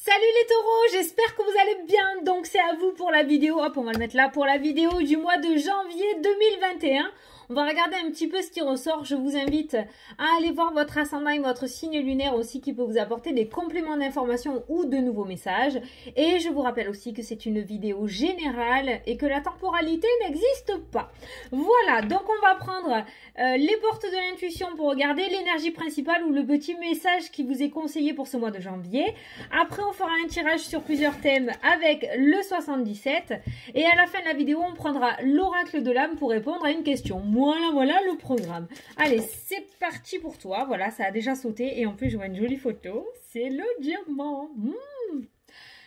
Salut les taureaux, j'espère que vous allez bien. Donc c'est à vous pour la vidéo, hop on va le mettre là, pour la vidéo du mois de janvier 2021. On va regarder un petit peu ce qui ressort. Je vous invite à aller voir votre ascendant et votre signe lunaire aussi qui peut vous apporter des compléments d'information ou de nouveaux messages. Et je vous rappelle aussi que c'est une vidéo générale et que la temporalité n'existe pas. Voilà, donc on va prendre les portes de l'intuition pour regarder l'énergie principale ou le petit message qui vous est conseillé pour ce mois de janvier. Après, on fera un tirage sur plusieurs thèmes avec le 77. Et à la fin de la vidéo, on prendra l'oracle de l'âme pour répondre à une question. Voilà le programme. Allez, c'est parti pour toi. Voilà, ça a déjà sauté. Et en plus, je vois une jolie photo. C'est le diamant.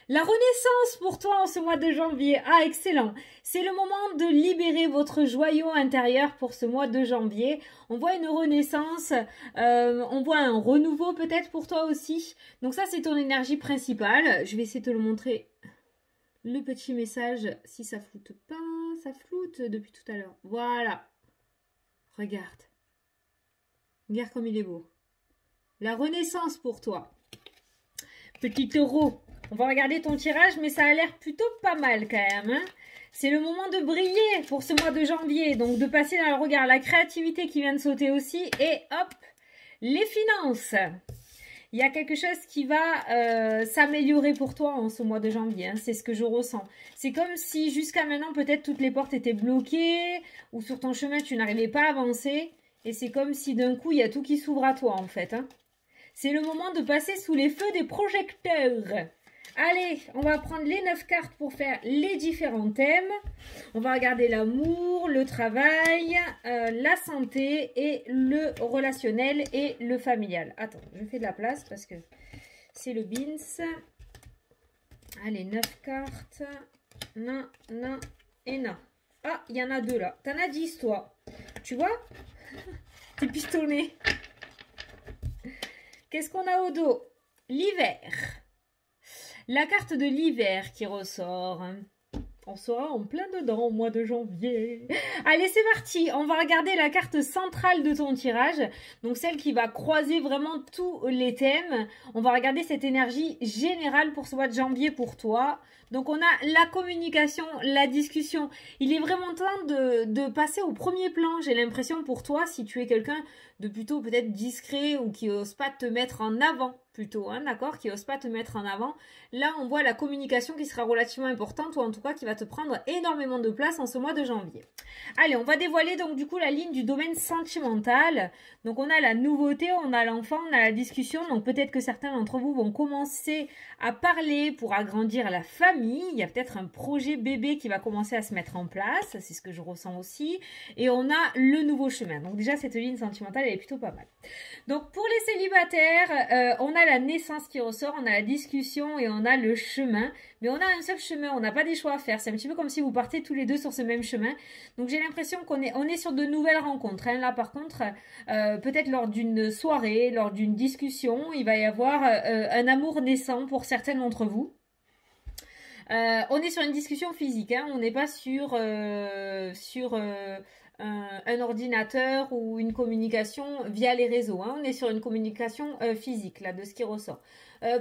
La renaissance pour toi en ce mois de janvier. Ah, excellent. C'est le moment de libérer votre joyau intérieur pour ce mois de janvier. On voit une renaissance, on voit un renouveau peut-être pour toi aussi. Donc ça, c'est ton énergie principale. Je vais essayer de te le montrer. Le petit message, si ça floute pas, ça floute depuis tout à l'heure. Voilà. Regarde. Regarde comme il est beau. La renaissance pour toi. Petit taureau. On va regarder ton tirage, mais ça a l'air plutôt pas mal quand même. Hein. C'est le moment de briller pour ce mois de janvier. Donc de passer dans le regard, la créativité qui vient de sauter aussi. Et hop, les finances. Il y a quelque chose qui va s'améliorer pour toi en ce mois de janvier. Hein. C'est ce que je ressens. C'est comme si jusqu'à maintenant, peut-être toutes les portes étaient bloquées. Ou sur ton chemin, tu n'arrivais pas à avancer. Et c'est comme si d'un coup, il y a tout qui s'ouvre à toi en fait. Hein. C'est le moment de passer sous les feux des projecteurs. Allez, on va prendre les 9 cartes pour faire les différents thèmes. On va regarder l'amour, le travail, la santé et le relationnel et le familial. Attends, je fais de la place parce que c'est le BINS. Allez, 9 cartes. Non, non et non. Ah, il y en a 2 là. T'en as 10 toi. Tu vois? T'es pistonné. Qu'est-ce qu'on a au dos? L'hiver. La carte de l'hiver qui ressort. On sera en plein dedans au mois de janvier. Allez, c'est parti. On va regarder la carte centrale de ton tirage. Donc, celle qui va croiser vraiment tous les thèmes. On va regarder cette énergie générale pour ce mois de janvier pour toi. Donc, on a la communication, la discussion. Il est vraiment temps de passer au premier plan. J'ai l'impression pour toi, si tu es quelqu'un de plutôt peut-être discret ou qui n'ose pas te mettre en avant. Plutôt, hein, d'accord, qui n'ose pas te mettre en avant. Là, on voit la communication qui sera relativement importante ou en tout cas qui va te prendre énormément de place en ce mois de janvier. Allez, on va dévoiler donc du coup la ligne du domaine sentimental. Donc, on a la nouveauté, on a l'enfant, on a la discussion. Donc, peut-être que certains d'entre vous vont commencer à parler pour agrandir la famille. Il y a peut-être un projet bébé qui va commencer à se mettre en place. C'est ce que je ressens aussi. Et on a le nouveau chemin. Donc, déjà, cette ligne sentimentale, elle est plutôt pas mal. Donc, pour les célibataires, on a la naissance qui ressort, on a la discussion et on a le chemin. Mais on a un seul chemin, on n'a pas des choix à faire. C'est un petit peu comme si vous partez tous les deux sur ce même chemin. Donc j'ai l'impression qu'on est sur de nouvelles rencontres. Hein. Là par contre, peut-être lors d'une soirée, lors d'une discussion, il va y avoir un amour naissant pour certains d'entre vous. On est sur une discussion physique, hein. On n'est pas sur un ordinateur ou une communication via les réseaux. Hein. On est sur une communication physique, là, de ce qui ressort.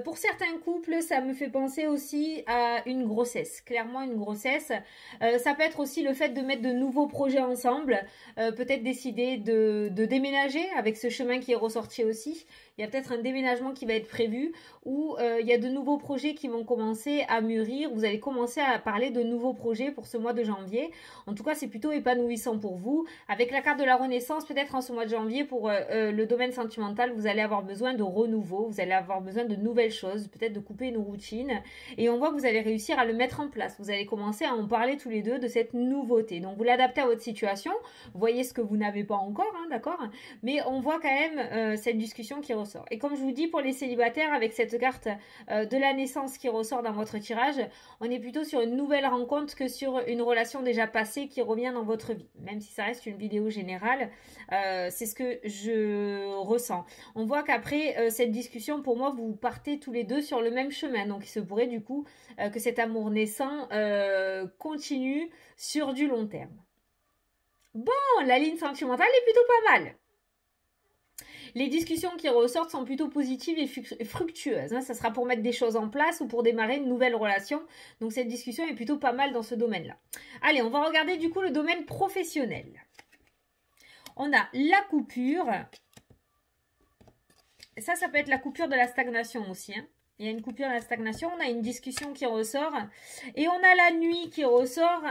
Pour certains couples, ça me fait penser aussi à une grossesse. Clairement, une grossesse. Ça peut être aussi le fait de mettre de nouveaux projets ensemble. Peut-être décider de déménager avec ce chemin qui est ressorti aussi. Il y a peut-être un déménagement qui va être prévu ou il y a de nouveaux projets qui vont commencer à mûrir. Vous allez commencer à parler de nouveaux projets pour ce mois de janvier. En tout cas, c'est plutôt épanouissant pour vous. Avec la carte de la renaissance, peut-être en ce mois de janvier, pour le domaine sentimental, vous allez avoir besoin de renouveau. Vous allez avoir besoin de nouvelles choses, peut-être de couper une routine. Et on voit que vous allez réussir à le mettre en place. Vous allez commencer à en parler tous les deux de cette nouveauté. Donc, vous l'adaptez à votre situation. Vous voyez ce que vous n'avez pas encore, hein, d'accord? Mais on voit quand même cette discussion qui ressort. Et comme je vous dis, pour les célibataires, avec cette carte de la naissance qui ressort dans votre tirage, on est plutôt sur une nouvelle rencontre que sur une relation déjà passée qui revient dans votre vie. Même si ça reste une vidéo générale, c'est ce que je ressens. On voit qu'après cette discussion, pour moi, vous partez tous les deux sur le même chemin. Donc, il se pourrait du coup que cet amour naissant continue sur du long terme. Bon, la ligne sentimentale est plutôt pas mal. Les discussions qui ressortent sont plutôt positives et fructueuses. Hein. Ça sera pour mettre des choses en place ou pour démarrer une nouvelle relation. Donc cette discussion est plutôt pas mal dans ce domaine-là. Allez, on va regarder du coup le domaine professionnel. On a la coupure. Ça peut être la coupure de la stagnation aussi. Hein. Il y a une coupure de la stagnation, on a une discussion qui ressort. Et on a la nuit qui ressort,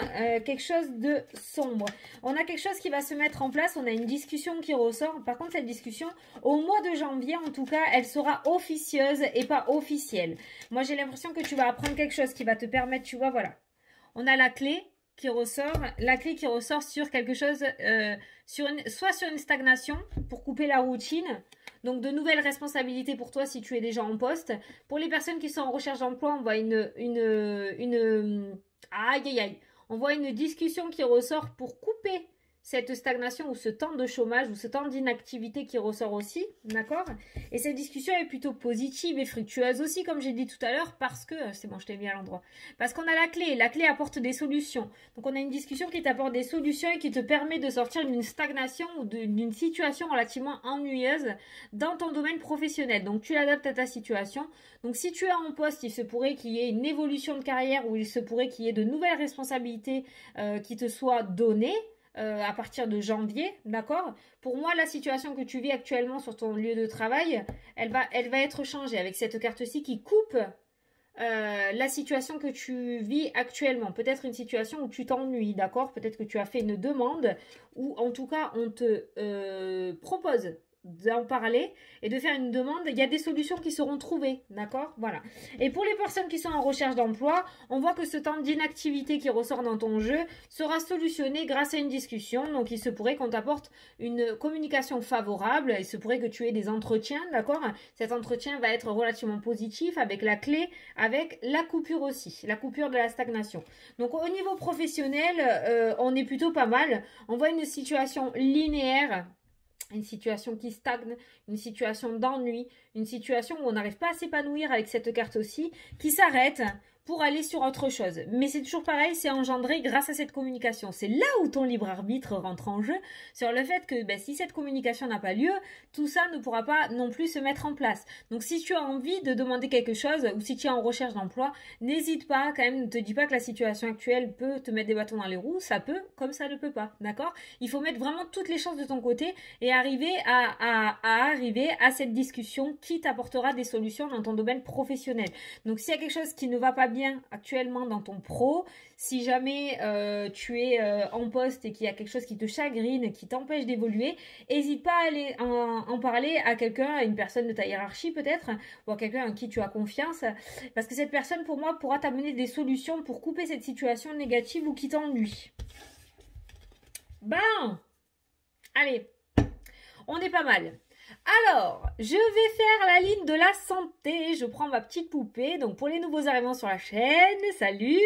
quelque chose de sombre. On a quelque chose qui va se mettre en place, on a une discussion qui ressort. Par contre, cette discussion, au mois de janvier, en tout cas, elle sera officieuse et pas officielle. Moi, j'ai l'impression que tu vas apprendre quelque chose qui va te permettre, tu vois, voilà. On a la clé qui ressort, sur quelque chose, soit sur une stagnation pour couper la routine. Donc, de nouvelles responsabilités pour toi si tu es déjà en poste. Pour les personnes qui sont en recherche d'emploi, on voit on voit une discussion qui ressort pour couper cette stagnation ou ce temps de chômage ou ce temps d'inactivité qui ressort aussi, d'accord? Et cette discussion est plutôt positive et fructueuse aussi, comme j'ai dit tout à l'heure, parce que, c'est bon, je t'ai mis à l'endroit, parce qu'on a la clé apporte des solutions. Donc on a une discussion qui t'apporte des solutions et qui te permet de sortir d'une stagnation ou d'une situation relativement ennuyeuse dans ton domaine professionnel. Donc tu l'adaptes à ta situation. Donc si tu es en poste, il se pourrait qu'il y ait une évolution de carrière ou il se pourrait qu'il y ait de nouvelles responsabilités qui te soient données. À partir de janvier, d'accord? Pour moi, la situation que tu vis actuellement sur ton lieu de travail, elle va être changée avec cette carte-ci qui coupe la situation que tu vis actuellement. Peut-être une situation où tu t'ennuies, d'accord? Peut-être que tu as fait une demande ou en tout cas, on te propose d'en parler et de faire une demande, il y a des solutions qui seront trouvées, d'accord? Voilà. Et pour les personnes qui sont en recherche d'emploi, on voit que ce temps d'inactivité qui ressort dans ton jeu sera solutionné grâce à une discussion. Donc, il se pourrait qu'on t'apporte une communication favorable. Il se pourrait que tu aies des entretiens, d'accord? Cet entretien va être relativement positif avec la clé, avec la coupure aussi, la coupure de la stagnation. Donc, au niveau professionnel, on est plutôt pas mal. On voit une situation linéaire, une situation qui stagne, une situation d'ennui, une situation où on n'arrive pas à s'épanouir avec cette carte aussi, qui s'arrête pour aller sur autre chose. Mais c'est toujours pareil, c'est engendré grâce à cette communication. C'est là où ton libre arbitre rentre en jeu, sur le fait que si cette communication n'a pas lieu, tout ça ne pourra pas non plus se mettre en place. Donc si tu as envie de demander quelque chose, ou si tu es en recherche d'emploi, n'hésite pas, quand même, ne te dis pas que la situation actuelle peut te mettre des bâtons dans les roues, ça peut, comme ça ne peut pas, d'accord? Il faut mettre vraiment toutes les chances de ton côté et arriver arriver à cette discussion qui t'apportera des solutions dans ton domaine professionnel. Donc s'il y a quelque chose qui ne va pas bien actuellement dans ton pro, si jamais tu es en poste et qu'il y a quelque chose qui te chagrine, qui t'empêche d'évoluer, n'hésite pas à aller en parler à quelqu'un, à une personne de ta hiérarchie peut-être, ou à quelqu'un en qui tu as confiance, parce que cette personne pour moi pourra t'amener des solutions pour couper cette situation négative ou qui t'ennuie. Bon, allez, on est pas mal. Alors, je vais faire la ligne de la santé. Je prends ma petite poupée. Donc, pour les nouveaux arrivants sur la chaîne, salut.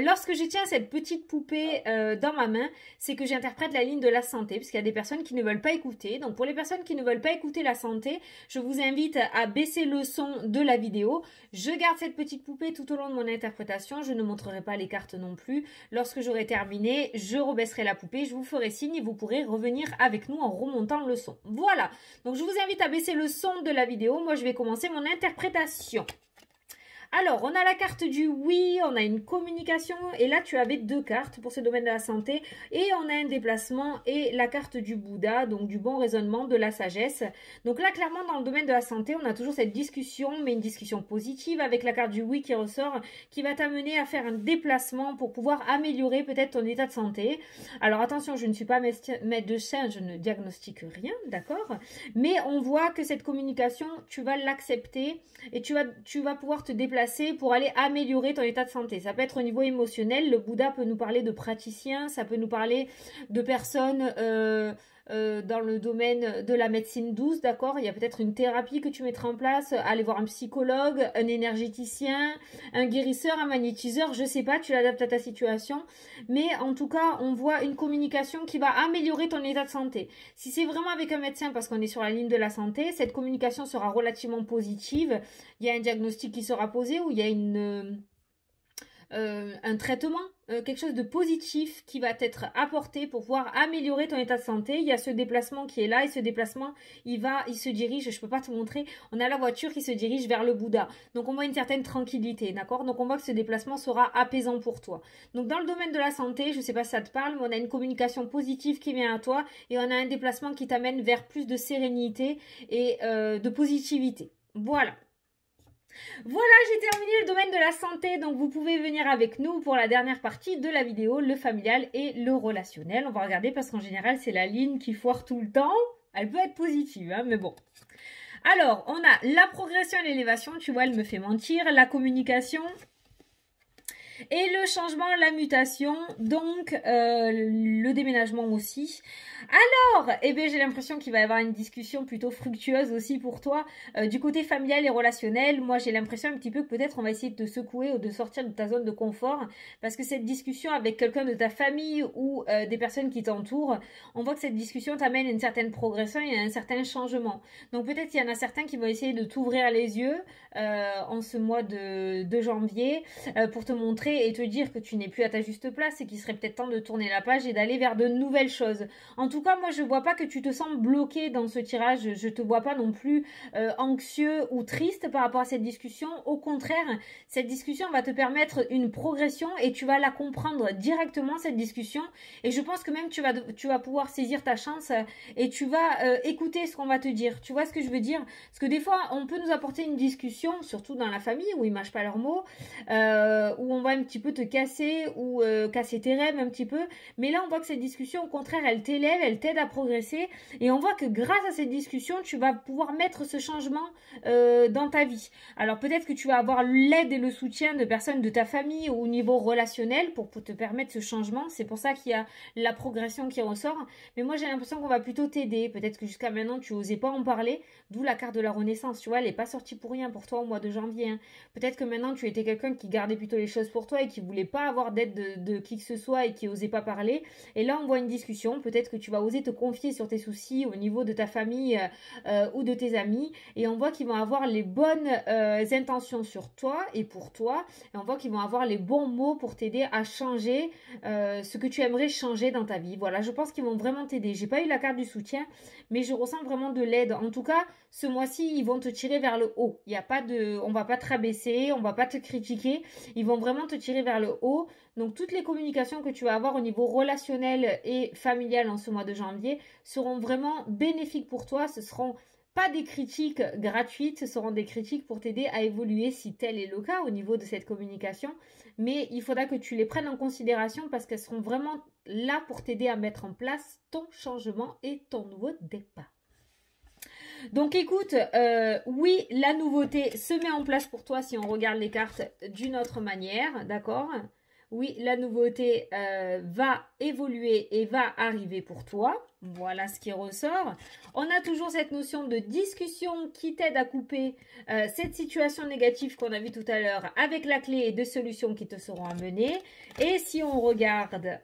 Lorsque je tiens cette petite poupée dans ma main, c'est que j'interprète la ligne de la santé, parce qu'il y a des personnes qui ne veulent pas écouter. Donc, pour les personnes qui ne veulent pas écouter la santé, je vous invite à baisser le son de la vidéo. Je garde cette petite poupée tout au long de mon interprétation. Je ne montrerai pas les cartes non plus. Lorsque j'aurai terminé, je rebaisserai la poupée. Je vous ferai signe et vous pourrez revenir avec nous en remontant le son. Voilà. Donc, je vous invite à baisser le son de la vidéo. Moi, je vais commencer mon interprétation. Alors, on a la carte du oui, on a une communication et là, tu avais deux cartes pour ce domaine de la santé et on a un déplacement et la carte du Bouddha, donc du bon raisonnement, de la sagesse. Donc là, clairement, dans le domaine de la santé, on a toujours cette discussion, mais une discussion positive avec la carte du oui qui ressort, qui va t'amener à faire un déplacement pour pouvoir améliorer peut-être ton état de santé. Alors, attention, je ne suis pas médecin, je ne diagnostique rien, d'accord? Mais on voit que cette communication, tu vas l'accepter et tu vas pouvoir te déplacer pour aller améliorer ton état de santé. Ça peut être au niveau émotionnel. Le Bouddha peut nous parler de praticiens, ça peut nous parler de personnes dans le domaine de la médecine douce, d'accord? Il y a peut-être une thérapie que tu mettras en place, aller voir un psychologue, un énergéticien, un guérisseur, un magnétiseur, je sais pas, tu l'adaptes à ta situation. Mais en tout cas, on voit une communication qui va améliorer ton état de santé. Si c'est vraiment avec un médecin, parce qu'on est sur la ligne de la santé, cette communication sera relativement positive. Il y a un diagnostic qui sera posé ou il y a un traitement, quelque chose de positif qui va t'être apporté pour pouvoir améliorer ton état de santé. Il y a ce déplacement qui est là et ce déplacement, il se dirige, je peux pas te montrer, on a la voiture qui se dirige vers le Bouddha. Donc on voit une certaine tranquillité, d'accord? Donc on voit que ce déplacement sera apaisant pour toi. Donc dans le domaine de la santé, je sais pas si ça te parle, mais on a une communication positive qui vient à toi et on a un déplacement qui t'amène vers plus de sérénité et de positivité. Voilà. Voilà, j'ai terminé le domaine de la santé, donc vous pouvez venir avec nous pour la dernière partie de la vidéo, le familial et le relationnel. On va regarder parce qu'en général, c'est la ligne qui foire tout le temps. Elle peut être positive, hein, mais bon. Alors, on a la progression et l'élévation, tu vois, elle me fait mentir, la communication et le changement, la mutation, donc le déménagement aussi. Alors, eh bien, j'ai l'impression qu'il va y avoir une discussion plutôt fructueuse aussi pour toi du côté familial et relationnel. Moi, j'ai l'impression un petit peu que peut-être on va essayer de te secouer ou de sortir de ta zone de confort parce que cette discussion avec quelqu'un de ta famille ou des personnes qui t'entourent, on voit que cette discussion t'amène une certaine progression et un certain changement. Donc, peut-être qu'il y en a certains qui vont essayer de t'ouvrir les yeux en ce mois de janvier pour te montrer et te dire que tu n'es plus à ta juste place et qu'il serait peut-être temps de tourner la page et d'aller vers de nouvelles choses. En tout cas, moi, je vois pas que tu te sens bloqué dans ce tirage. Je te vois pas non plus anxieux ou triste par rapport à cette discussion. Au contraire, cette discussion va te permettre une progression et tu vas la comprendre directement, cette discussion. Et je pense que même tu vas pouvoir saisir ta chance et tu vas écouter ce qu'on va te dire. Tu vois ce que je veux dire? Parce que des fois, on peut nous apporter une discussion, surtout dans la famille où ils mâchent pas leurs mots, où on va un petit peu te casser ou casser tes rêves un petit peu. Mais là, on voit que cette discussion, au contraire, elle t'élève, elle t'aide à progresser. Et on voit que grâce à cette discussion, tu vas pouvoir mettre ce changement dans ta vie. Alors peut-être que tu vas avoir l'aide et le soutien de personnes de ta famille au niveau relationnel pour te permettre ce changement. C'est pour ça qu'il y a la progression qui ressort. Mais moi, j'ai l'impression qu'on va plutôt t'aider. Peut-être que jusqu'à maintenant, tu n'osais pas en parler. D'où la carte de la Renaissance. Tu vois, elle n'est pas sortie pour rien pour toi au mois de janvier. Hein. Peut-être que maintenant, tu étais quelqu'un qui gardait plutôt les choses pour toi et qui voulait pas avoir d'aide de qui que ce soit et qui n'osait pas parler. Et là, on voit une discussion. Peut-être que tu vas oser te confier sur tes soucis au niveau de ta famille ou de tes amis. Et on voit qu'ils vont avoir les bonnes intentions sur toi et pour toi. Et on voit qu'ils vont avoir les bons mots pour t'aider à changer ce que tu aimerais changer dans ta vie. Voilà, je pense qu'ils vont vraiment t'aider. J'ai pas eu la carte du soutien, mais je ressens vraiment de l'aide. En tout cas, ce mois-ci, ils vont te tirer vers le haut. Il y a pas de, on va pas te rabaisser, on va pas te critiquer. Ils vont vraiment te tirer vers le haut. Donc, toutes les communications que tu vas avoir au niveau relationnel et familial en ce mois de janvier seront vraiment bénéfiques pour toi. Ce seront pas des critiques gratuites, ce seront des critiques pour t'aider à évoluer si tel est le cas au niveau de cette communication. Mais il faudra que tu les prennes en considération parce qu'elles seront vraiment là pour t'aider à mettre en place ton changement et ton nouveau départ. Donc écoute, oui, la nouveauté se met en place pour toi si on regarde les cartes d'une autre manière, d'accord ? Oui, la nouveauté va évoluer et va arriver pour toi. Voilà ce qui ressort. On a toujours cette notion de discussion qui t'aide à couper cette situation négative qu'on a vue tout à l'heure avec la clé et de solutions qui te seront amenées. Et si on regarde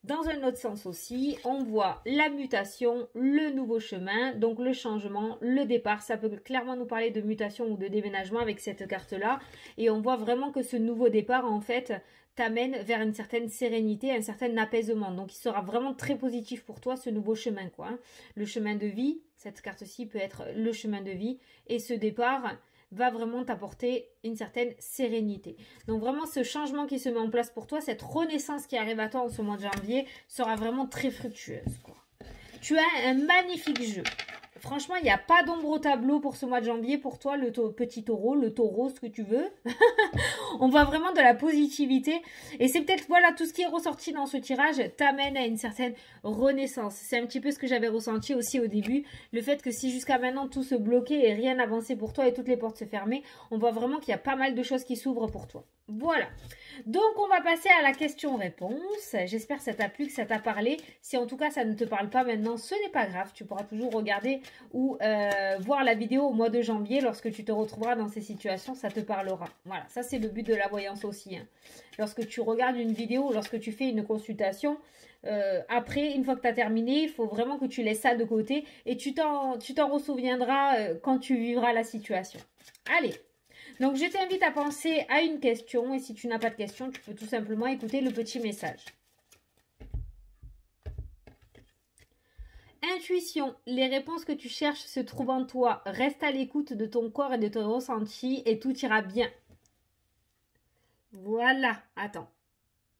dans un autre sens aussi, on voit la mutation, le nouveau chemin, donc le changement, le départ. Ça peut clairement nous parler de mutation ou de déménagement avec cette carte-là. Et on voit vraiment que ce nouveau départ, en fait, t'amène vers une certaine sérénité, un certain apaisement. Donc, il sera vraiment très positif pour toi, ce nouveau chemin, quoi. Hein. Le chemin de vie, cette carte-ci peut être le chemin de vie. Et ce départ va vraiment t'apporter une certaine sérénité. Donc vraiment ce changement qui se met en place pour toi, cette renaissance qui arrive à toi en ce mois de janvier sera vraiment très fructueuse, quoi. Tu as un magnifique jeu. Franchement, il n'y a pas d'ombre au tableau pour ce mois de janvier pour toi, le petit taureau, le taureau, ce que tu veux. On voit vraiment de la positivité. Et c'est peut-être, voilà, tout ce qui est ressorti dans ce tirage t'amène à une certaine renaissance. C'est un petit peu ce que j'avais ressenti aussi au début. Le fait que si jusqu'à maintenant tout se bloquait et rien n'avançait pour toi et toutes les portes se fermaient, on voit vraiment qu'il y a pas mal de choses qui s'ouvrent pour toi. Voilà. Donc, on va passer à la question-réponse. J'espère que ça t'a plu, que ça t'a parlé. Si en tout cas, ça ne te parle pas maintenant, ce n'est pas grave. Tu pourras toujours regarder ou voir la vidéo au mois de janvier. Lorsque tu te retrouveras dans ces situations, ça te parlera. Voilà, ça c'est le but de la voyance aussi. Hein. Lorsque tu regardes une vidéo, lorsque tu fais une consultation, après, une fois que tu as terminé, il faut vraiment que tu laisses ça de côté et tu t'en ressouviendras quand tu vivras la situation. Allez. Donc, je t'invite à penser à une question. Et si tu n'as pas de question, tu peux tout simplement écouter le petit message. Intuition, les réponses que tu cherches se trouvent en toi. Reste à l'écoute de ton corps et de ton ressenti et tout ira bien. Voilà, attends.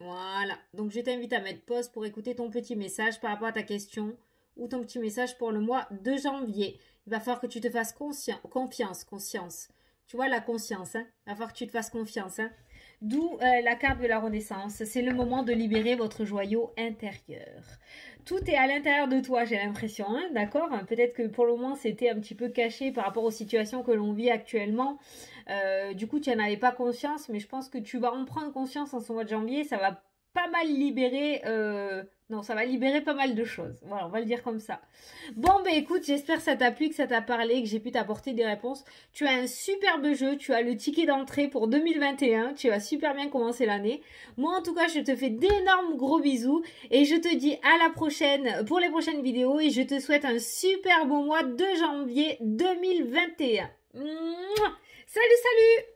Voilà, donc je t'invite à mettre pause pour écouter ton petit message par rapport à ta question ou ton petit message pour le mois de janvier. Il va falloir que tu te fasses conscience. Tu vois la conscience, hein? Il va falloir que tu te fasses confiance, hein? D'où la carte de la renaissance. C'est le moment de libérer votre joyau intérieur. Tout est à l'intérieur de toi, j'ai l'impression, hein, d'accord? Peut-être que pour le moment, c'était un petit peu caché par rapport aux situations que l'on vit actuellement. Du coup, tu n'en avais pas conscience, mais je pense que tu vas en prendre conscience en ce mois de janvier. Ça va pas mal libérer... Non, ça va libérer pas mal de choses. Voilà, on va le dire comme ça. Bon, ben écoute, j'espère que ça t'a plu, que ça t'a parlé, que j'ai pu t'apporter des réponses. Tu as un superbe jeu, tu as le ticket d'entrée pour 2021. Tu vas super bien commencer l'année. Moi, en tout cas, je te fais d'énormes gros bisous. Et je te dis à la prochaine pour les prochaines vidéos. Et je te souhaite un super bon mois de janvier 2021. Mouah. Salut, salut!